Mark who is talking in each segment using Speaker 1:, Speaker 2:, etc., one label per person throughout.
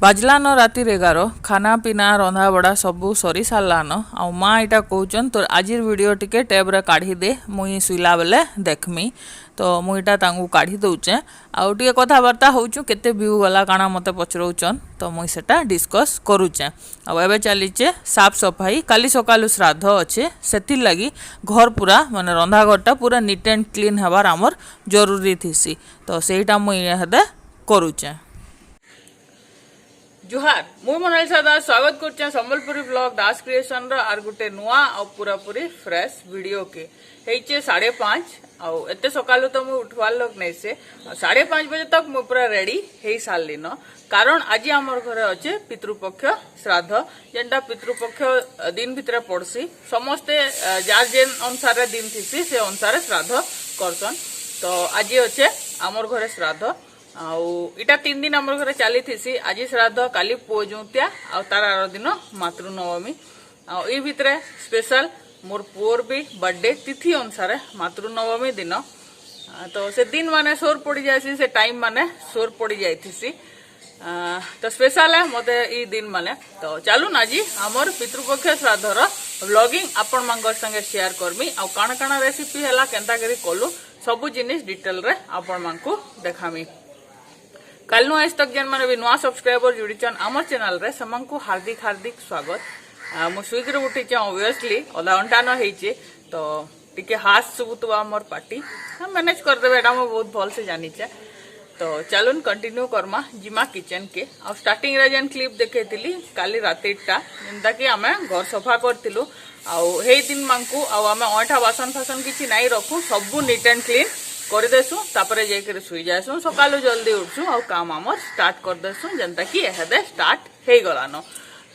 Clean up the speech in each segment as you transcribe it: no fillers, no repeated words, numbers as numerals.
Speaker 1: बाजलान राति 11 खाना पीना रंधा बड़ा सबू सरी सारान आ माँ यहाँ कहचन तो आज वीडियो टिके टैब्रे काढ़ी दे मुई शुला बेले देखमी तो मुईटा तांगू काढ़ी दौचे आउ टिके कथबार्ता होचु केते व्यू गला काना मते पचरौचन तो मुई सेटा डिस्कस करूचे आ एबे चलीचे साफ सफाई काली सकालु श्राद्ध अच्छे सेथिर लगी घर पूरा माने रंधा घरटा पूरा नीट एंड क्लीन हबार आमर जरूरी थीसी तो सेटा मुई हेदे करूचे। जुहार मुई मोनालिसा दास स्वागत करछे संबलपुरी ब्लॉग दास क्रिएशन रो आर गुटे नुआ आ पूरा पूरी फ्रेश वीडियो के हेचे 5:30 आ एते सकालु तो मुई उठवार लोक नै से 5:30 बजे तक मुई पूरा रेडी हेई सारली न कारण आज हमर घरे अच्छे पितृपक्ष श्राद्ध जेनटा पितृपक्ष दिन भितरे पड़सी समस्ते जार जेन अनुसार दिन थीसी से अनुसार श्राद्ध करसन तो आज अच्छे हमर घरे श्राद्ध आउ इटा 3 दिन आमर घरे चली थी आज श्राद्ध काली पुओ जुतिया आ तार आर दिन मातृनवमी आ भितरे स्पेशल मोर पुओर भी बर्थडे तिथि अनुसार मातृनवमी दिन तो से दिन माने सोर पड़ी जासी से टाइम माने सोर पड़ी जाइथिसी तो स्पेशल है मते ई दिन माने तो चलून आज आमर पितृपक्ष श्राद्धर व्लॉगिंग आपण मांगर संगे शेयर करमी आ काना काना रेसिपी हैला केंता करी कलु सबु जिनिस डिटेल रे आपण मानकू देखामी। कल आज तक जेन मैंने भी नुआ सब्सक्राइबर जुड़ीचन आम चैनल रे समंकु हार्दिक हार्दिक स्वागत मु स्विग्रे उठीचे ऑब्वियसली अधा घंटा न होइचे तो टिके हास सुबुतवा मोर पार्टी मैनेज कर देबे एटा मु बहुत भल से जानिचे तो चलून कंटिन्यू करमा जिमा किचन के आ स्टार्टिंग रे जेन क्लिप देखेतिली काली रातिटा जेंता कि आमे घर सफा करतिलु आ हे दिन मांकु आ आमे ओठा बासन फासन किछि नाही रखु सबु नीट एंड क्लीन कर देसु तापरे जाकर सुई जासु सकालु जल्दी उठसु आ काम आमर स्टार्ट कर देसु जेंता कि एहदे स्टार्ट हे गलान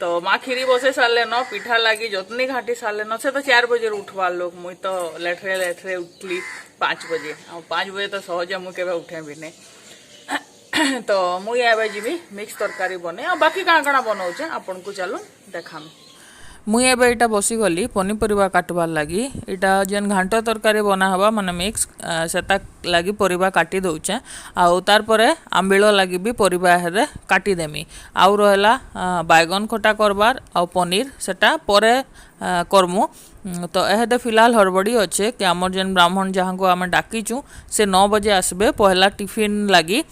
Speaker 1: तो माँ खीरी बसे सारे न पिठा लगी जतनी घाटी सारे न से तो 4 बजे उठवार लोग मुई तो लेटरे उठली 5 बजे आ 5 बजे तो सहजे मुई केबे उठे भी नहीं तो मुई एबे जीवी मिक्स तरकारी बने आ बाकी काना काना बनाउचे आपन को चलो देखाम। मुई एबे इटा बसी गली पनीपरिया काटबार लगी इटा जेन घांट तरकारी बना हवा माने मिक्स सेता लगी परिबा काटी दउचे आउ तार परे आंबिलो लगी भी परिबा हेरे काटी देमी आउ रहला बैगन खटा करबार आउ पनीर सेटा परे करमु तो एहदे फिलहाल हड़बड़ी अच्छे कि आमर जेन ब्राह्मण जहाँ को आम डाकीचु से 9 बजे आसबे पहला टिफिन लगी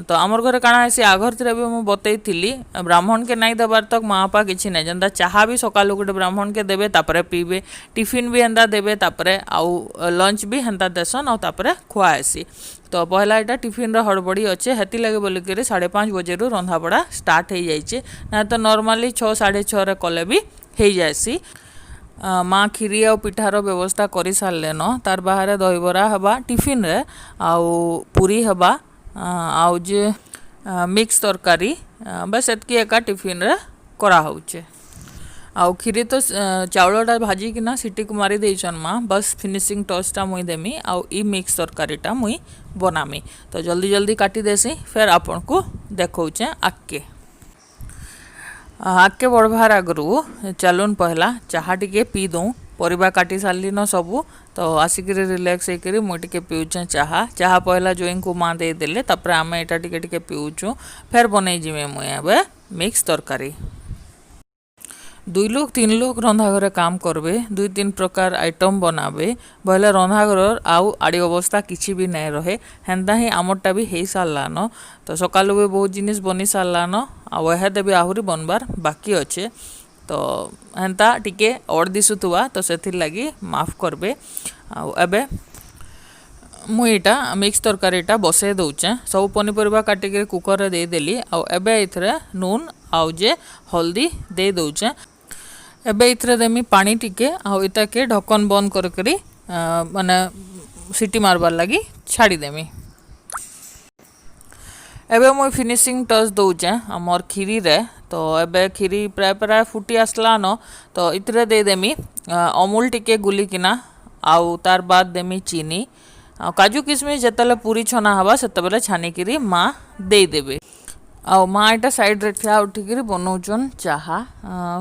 Speaker 1: तो आमर घरे काଣା है आगर थे भी मुझे बतई ब्राह्मण के नहीं देवार तक माँ बापा किसी नहीं जनता चाह भी सकालू गोटे ब्राह्मण के देवे तापरे पीबे टिफिन भी हेन्ता देवे तापरे आउ लंच भी हेन्ता देसन और तापरे खुआसी तो पहला यहाँ टिफिन हड़बड़ी अच्छे हेती लगे बोलिक 5:30 बजे रंधा बड़ा स्टार्ट हो जाइए ना तो नॉर्मली 6 साढ़े 6 कले भी हो जाएसी। माँ खीरी आ पिठार व्यवस्था कर सारे न तार बाहर दहीबरा हवा टिफिन रे आउ पूरी हवा आउ जे मिक्स तरकारी बस एतकी एका टिफिन रे करा होचे आउ खीरी तो चाउलटा भाजिकिना सीटी को मारी देचन माँ बस फिनिशिंग टचटा मुई देमी आउ ई मिक्स तरकारीटा मुई बनामी तो जल्दी जल्दी काटी देसी फिर आपन को देखौचे आके बढ़वार आगरू चलून पहला चाहा टिके पी दूँ परिबा काटी सारी न सबू तो आसिक रिलैक्स होकर मुझे पीऊचे चाहा पहला जोईं को माँ देदेले तापर आम यहाँ टिके पीऊचु फिर बनई जिमे मुझे मिक्स तरकारी 2 लोग 3 लोग रंधा घरे काम करबे 2-3 प्रकार आइटम बनाबे बोले रंधा घर आउ आड़ी अवस्था किसी भी नहीं रहे हेन्ता ही आमरटा भी हो सारान तो सकालू भी बहुत जिनिस बनी सारान आदे भी आहरी बनबार बाकी अच्छे तो हेन्ता टिके अड़ दिशुवा तो से लगी माफ करबे आबे मुईटा मिक्स तरकारीटा बसई दौचे सब पनीपरिया काटिक कुकर रे देदेली आबे इथरे नून आउ जे हल्दी दे दौचे एबे इथरे देमी पानी टिके आउ इता के ढक्कन बंद करकरी माने सीटी मारबार लगी छाड़ी देमी। एबे मुई फिनिशिंग टच दौचे आमर खीरी रे तो एबे खीरी प्राय प्राय फुटी आसला न तो इतरे दे देमी अमूल टिके गुलिकिना आउ तार बाद देमी चीनी काजू किशमिश जितेबाला पूरी छना हवा से छानिकी माँ दे देबे आ माँ एटा साइड रे ठिया उठिक बनाऊन चाहा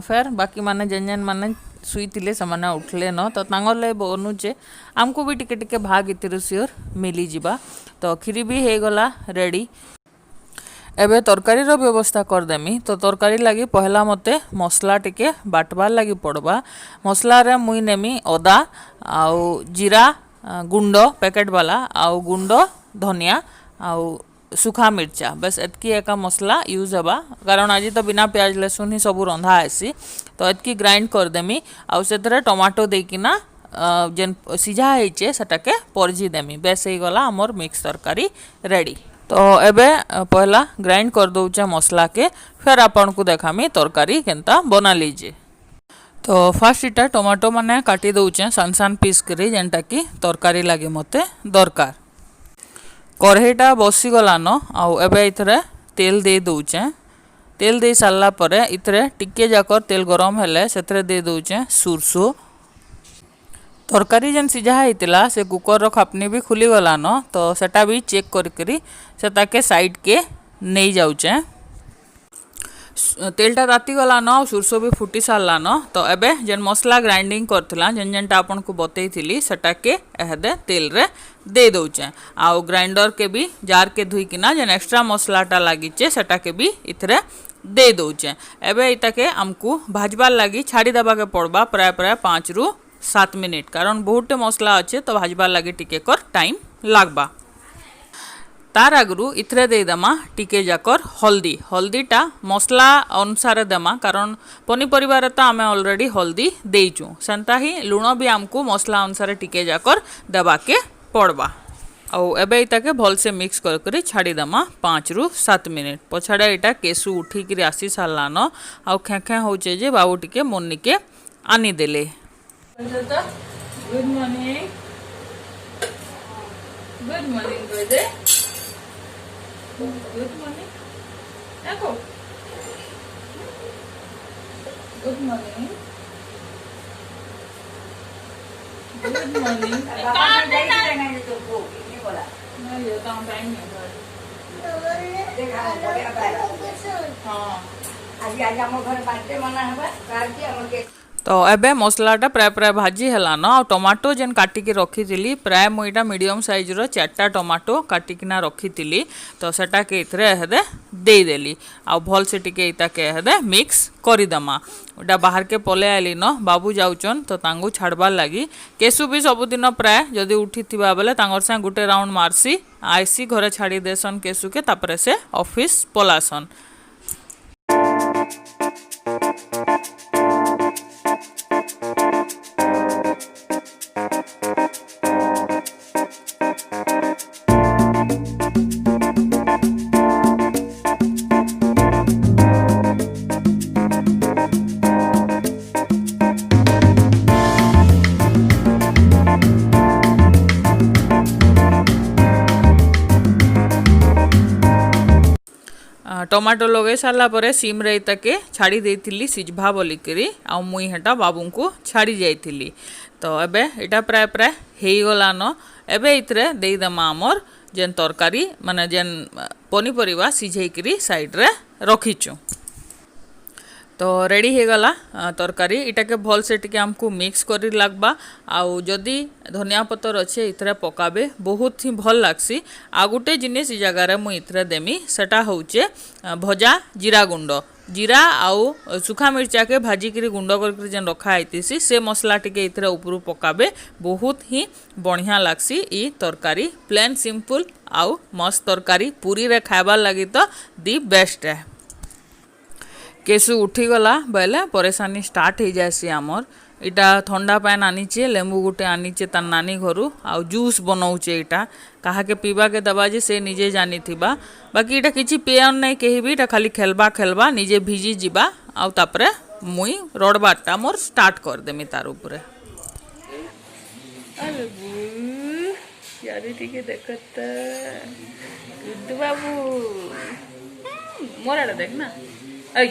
Speaker 1: फेर बाकी माने जेन जेन माने शुईले से उठले न तो तांगले बनूचे आमको भी टिके टिके भाग इतिर सियोर मिली जिबा। तो खीरी भी हो गला रेडी। एबे तरकारी रो व्यवस्था करदेमी। तो तरकारी लगी पहला मते मसला टिके बाटबार लगी पड़बा। मसला रे मुई नेमी अदा आउ जीरा गुंड पैकेट वाला आउ गुंड धनिया आउ सुखा मिर्चा बस एतकी एका मसला यूज हबा कारण आज तो बिना प्याज लहसुन ही सब रंधा आसी। तो एतकी ग्राइंड करदेमी आउ सेतरे टमाटो देकिना जेन सिझा होइचे सेटाके परजी देमी बेस हो गला हमर मिक्स तरकारी रेडी। तो एबे पहला ग्राइंड कर दउचे मसला के फिर आपन को देखामी तरकारी केनता बना लीजिए। तो फास्ट इटा टमाटो माने काटी दउचे सान सान पीस करी जेनटा कि तरकारी लागे मते दरकार। कढ़ईटा बसी गलान आउ एबे इथरे तेल दे दउचे। तेल दे सारला परे इथरे टिके जाकर तेल गरम हेले सेथरे दे दउचे सुरसो। तरकारी जेन सिझा होता से कुकर रो खापनी भी खुली गलान तो सेटा भी चेक करी सेटाके साइड के नहीं जाऊचे। तेलटा ताती गलान सुरसो भी फुटी सारलान। तो एबे जेन मसला ग्राइंडिंग करथिला जेन जेनटा आपन को बतई थिली सेटाके एहदे तेल रे दे दउचे आउ ग्राइंडर के भी जार के धुई किना जेन एक्स्ट्रा मसलाटा लागिचे सेटाके भी इथरे दे दउचे। एबे इताके हमकू भाजबार लगी छाड़ी देबा के पड़बा प्राय प्राय 5 रु 7 मिनिट कारण बहुत मसला अच्छे तो भाजबार लगी टिके कर टाइम लागबा। तार आगु इथरे दे देमा टिके जाकर हल्दी। हल्दीटा मसला अनुसार देमा कारण पनीपरिवार तो आमे ऑलरेडी हल्दी देइचु सेंता ही लुण भी आमको मसला अनुसार टिके जाकर देबा के पड़बा। आउ एबे इताके भल से मिक्स कर छाड़ी देमा 5 रु 7 मिनिट पछाड़े इटा केसु उठिक आसी सारलान आउ खेखे होचे जे बाबू टिके मोनी के आनी देले। गुड मॉर्निंग बेटे गुड मॉर्निंग देखो गुड मॉर्निंग गुड मॉर्निंग ये काम टाइम नहीं तो एबे मसलाटा प्राय प्राय भाजी हेलान आ टमाटो जेन काटिकी रखी प्राय मुईटा मीडियम साइज रो 4टा टमाटो काटिकिना रखी तो सेटा के इथरे एहदे दे देली आ भल से टिके इता के एहदे मिक्स करिदमा। ओटा बाहर के पले आइली न बाबू जाउचन तो तांगू छाड़बार लगी केसु भी सबुदिन प्राय जदि उठी थिबा बेले तांगर से गुटे राउंड मारसी आईसी घरे छाड़ी देसन केसु के तापरे से ऑफिस पलासन। टमाटो लगे सारा पर सीम रे तके छाड़ी देइथिली सिझबा बोलिकरी आ मुई हेटा बाबू को छाड़ी जाइथिली। तो एबे एटा प्राय प्राय हेई गलान एबे इतरे देई दमा हमर जेन तरकारी माने जेन पनीपरिवा सिझेइकरी साइड रे रखिचु। तो रेडी हो गला तरकारी इटाके भल से टिके हमको मिक्स करी लागबा आउ जदि धनिया पतर अच्छे इथरे पकाबे बहुत ही भल लागसी। आ गुटे जिनिस इ जगार मु इथरे देमी सेटा होचे भजा जीरा गुंड जीरा आउ सुखा मिर्चा के भाजिकी गुंड कर जेन रखा आईतीसी से मसला टिके इथरे ऊपर पकाबे बहुत ही बढ़िया लागसी। इ तरकारी प्लेन सिंपल आउ मस्त तरकारी पूरी रे खाइबार लगी तो दी बेस्ट है। केसु उठीगला बेले परेशानी स्टार्ट हो जासी आमर इटा ठंडा पान आनीचे लेंबू गुटे आनीचे तार नानी घरू आउ जूस बनाऊचे इटा कहा के पीबा के दबा जे से निजे जानी थिबा बाकी इटा किछि पेयन नहीं कही भी इटा खाली खेलबा खेलबा निजे भिजी जिबा आउ तापरे मुई रडबाटा मोर स्टार्ट कर देमी तार ऊपरे। यारी टिके देखत गुड्डू बाबू मोर आड़े देख ना ऐ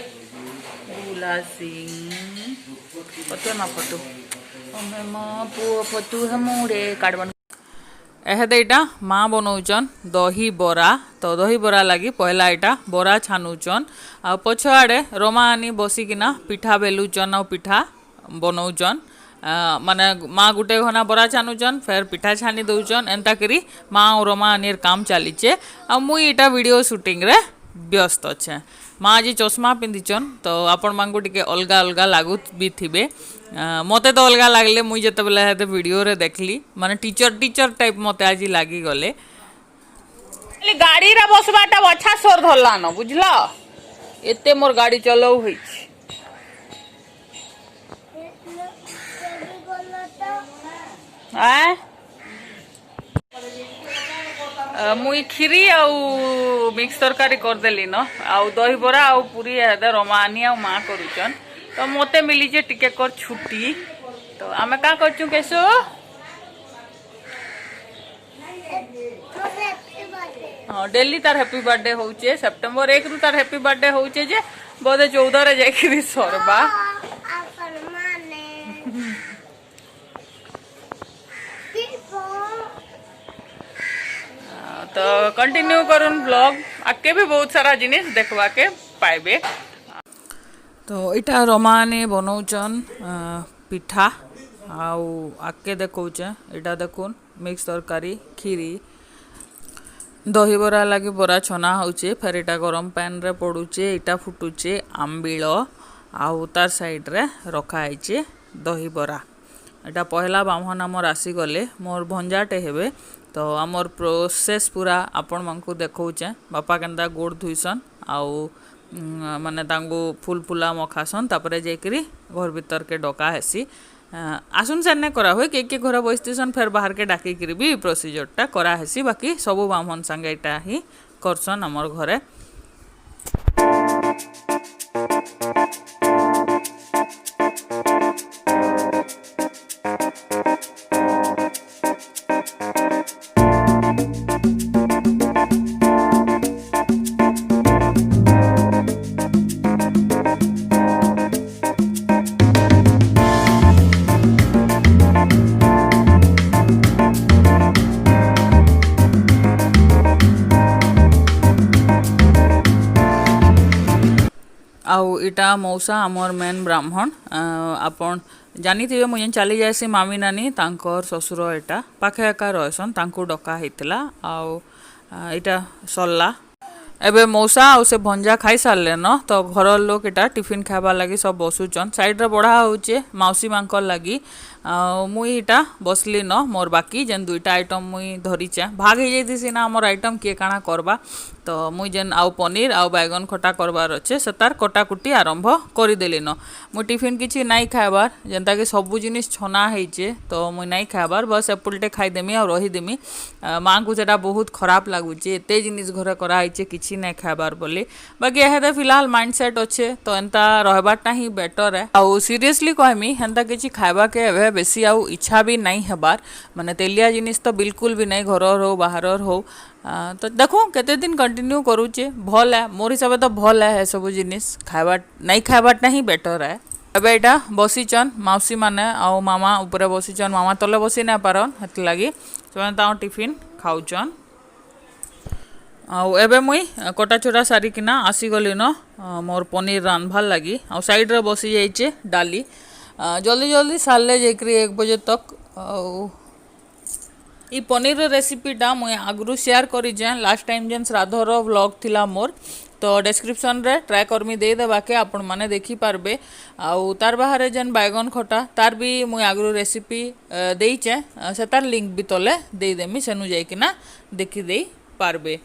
Speaker 1: बुला सिंह पतो ना पतो हमें माँ पुआ पतू है मोड़े काटवन एहेदे इटा माँ बनाऊचन दही बरा। तो दही बरा लगी पहला इटा बरा छानुचन आ पछआड़े रमा आनी बसिकिना पिठा बेलुचन आ पिठा बनाऊचन। माने माँ गुटे घना बरा छानुचन फिर पिठा छानी दौचन एंता करी माँ और रमा आनीर काम चलीचे। आ मुई इटा वीडियो शूटिंग रे व्यस्त अच्छे। माँ आज चश्मा पिंधिचन तो आपण मांगू टिके अलगा अलगा लागू भी थिबे। मते तो अलगा लागले मुई जते बेले हेते वीडियो रे देखली माने टीचर टाइप मते आज लागी गले। गाड़ी रे बसबाटा अच्छा सोर धरला न बुझला एते मोर गाड़ी चलाऊ होई आ मुई खीरी आउ मिक्स तरकारी कर देली न आउ दही बरा आउ पूरी हेदे रमानी आउ माँ करूचन। तो मते मिली जे टिके कर छुट्टी तो आमे का करचू केसो हाँ डेली तार हैप्पी बर्थडे होचे सेप्टेम्बर 1 रु तार हैप्पी बर्थडे होचे जे बोधे 14 रे जाइकरी सरबा। तो कंटिन्यू करूँ ब्लॉग आगे भी बहुत सारा जिनिस देखवा के पाइबे। तो इटा रमाने बनाऊचन पिठा आउ आगे देखौचे इटा देखुन मिक्स तरकारी खीरी दही बरा लगी बरा छना होचे फिर इटा गरम पैन रे पड़ुचे इटा फुटुचे आंबिल आउ तार साइड रे रखा है दही बरा। इटा पहला बामन आमर आसी गले मोर भंजाटे हेबे तो आमर प्रोसेस पूरा आपण मानकु देखौचे। बापा केनता गोड़ धुईसन आउ माने तांगु फुल फुला मखासन तापरे जेकरी घर भीतर के डका हेसी आसुन सेने करा हुए के घर बसतीसन फिर बाहर के डाकी करी भी प्रोसीजरटा करा हेसी बाकी सबु बामन संगे इटा ही करसन आमर घरे। आउ इटा मौसा आमर मेन ब्राह्मण आपण जानी थे मुझे चली जासी मामी नानी तांकर ससुर एटा पाखे एका रहसन तांको डका हेतला आउ इटा सरला एबे मौसा आउ से भंजा खाई सारले न तो घर लोग इटा टिफिन खावा लगी सब बसुचन साइड रे बढ़ा होचे मौसी मांकर लगी मुई इटा बसली न मोर बाकी जेन दुईटा आइटम मुई धरीचे भाग हो जाती ना मोर आइटम किए काଣା करबा तो मुई जेन आउ पनीर आउ बैगन खटा करबार अच्छे से तार कटाकुटी आरंभ करदेली न मुई टिफिन किछि नाई खाइबार जेनता कि सबु जिनिस छना होइचे तो मुई नाई खाइबार बस एपुलटे खाईदेमी और रहीदेमी माँ को सेटा बहुत खराब लगुचे एते जिनिस घरे करा होइचे किछि नाई खाइबार बोली बाकी एहेदे फिलहाल माइंडसेट अच्छे तो एंता रहबारटा ही बेटर है। आउ सीरियसली कहमी हेंता किछि खाइबा के एबे बेसी आउ इच्छा भी नहीं हेबार माने तेलिया जिनिस तो बिल्कुल भी नहीं घरर हो बाहरर हो तो देखो केते दिन कंटिन्यू करूचे भल है मोर हिसाब तो भल है सब जिनिस खाइबा नहीं खाइबाटा ही बेटर है। एबे एटा बसीचन मौसी माने आउ मामा ऊपर बसीचन मामा तले बसी ना पारन हेत लगी ସେମାନେ ତାଙ୍କ टिफिन खाउचन। आउ एबे मुई कटा छोटा सारिकिना आसीगली न मोर पनीर रांधबार लगी आउ साइड रे बसी जाइचे डाली जल्दी जल्दी सारले जाकरी 1 बजे तक। ई पनीर रेसिपीटा मुई आगु शेयर करिजे लास्ट टाइम जेन श्राद्धर व्लॉग थिला मोर तो डिस्क्रिप्शन रे ट्राई करमी दे देबा के आपण माने देखि पारबे आउ तार बाहर जेन बैगन खटा तार भी मुई आगु रेसिपी देइचे से तार लिंक भी तले दे देमी सेनु जाइकिना देखि देई पारबे।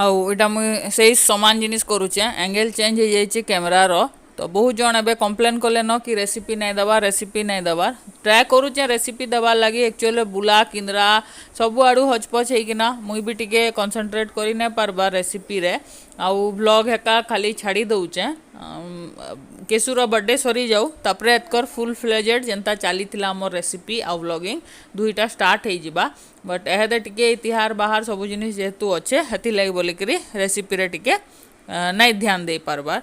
Speaker 1: आउ इटा मुई सेही समान जिनिस करूचे एंगल चेंज हो जाइए कैमरा रो तो बहुत जन एबे कंप्लेन कले न कि रेसिपी नहीं दबा ट्राए करूचे रेसिपी दबार लगी एक्चुअली बुला किंद्रा सब आड़ू हचपच होना मुई भी टिके कंसंट्रेट करी नहीं पारबा रेसिपी रे आउ व्लॉग हेका खाली छाड़ी दउचे केशुर बर्थडे सरी जाऊ तापर एतकर फुल फ्लेजेड जेनता चली मोर रेसिपी आउ व्लॉगिंग दुईटा स्टार्ट हो जिबा बट एहेदे टिके इतिहार बाहर सब जिनिस जेहेतु अच्छे हेती लगी बोलिकी रेसिपी रे टिके नहीं ध्यान दे पारबार।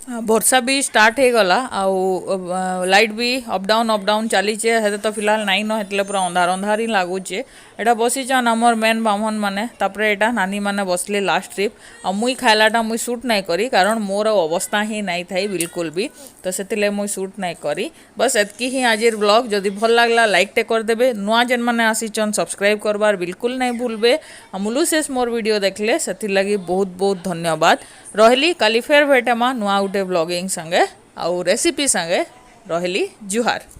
Speaker 1: ବର୍ଷା ବି ଷ୍ଟାର୍ଟ ହେଇଗଲା ଆଉ ଲାଇଟ୍ ବି ଅପ୍ ଡାଉନ୍ ଚାଲିଛେ ହେତେ ତ ଫିଲହାଲ ନାଇଁ ନ ହେଥିଲେ ପୁରା ଅନ୍ଧାର ଅନ୍ଧାର ହିଁ ଲାଗୁଛେ ଏଇଟା ବସିଛନ୍ ଆମର ମେନ୍ ବାହ୍ମଣ ମାନେ ତାପରେ ଏଇଟା ନାନୀ ମାନେ ବସଲେ ଲାଷ୍ଟ ଟ୍ରିପ୍ ଆଉ ମୁଇଁ ଖାଇଲାଟା ମୁଇଁ ସୁଟ୍ ନାଇଁ କରି କାରଣ ମୋର ଅବସ୍ଥା ହିଁ ନାଇଁ ଥାଇ ବିଲକୁଲ ବି ତ ସେଥିଲାଗି ମୁଇଁ ସୁଟ୍ ନାଇଁ କରି ବସ୍ ଏତ୍କି ହିଁ ଆଜିର ବ୍ଲଗ୍ ଯଦି ଭଲ ଲାଗଲା ଲାଇକ୍ଟେ କରିଦେବେ ନୂଆ ଯେନ୍ ମାନେ ଆସିଛନ୍ ସବସ୍କ୍ରାଇବ୍ କରବାର ବିଲକୁଲ ନାଇଁ ଭୁଲବେ ଆଉ ମୁଲୁ ଶେଷ ମୋର ଭିଡ଼ିଓ ଦେଖିଲେ ସେଥିଲାଗି ବହୁତ ବହୁତ ଧନ୍ୟବାଦ ରହିଲି କାଲି ଫେର ଭେଟମା ନୂଆ ଗୋଟେ ବ୍ଲଗିଂ संगे आउ रेसिपी संगे रहली जुहार।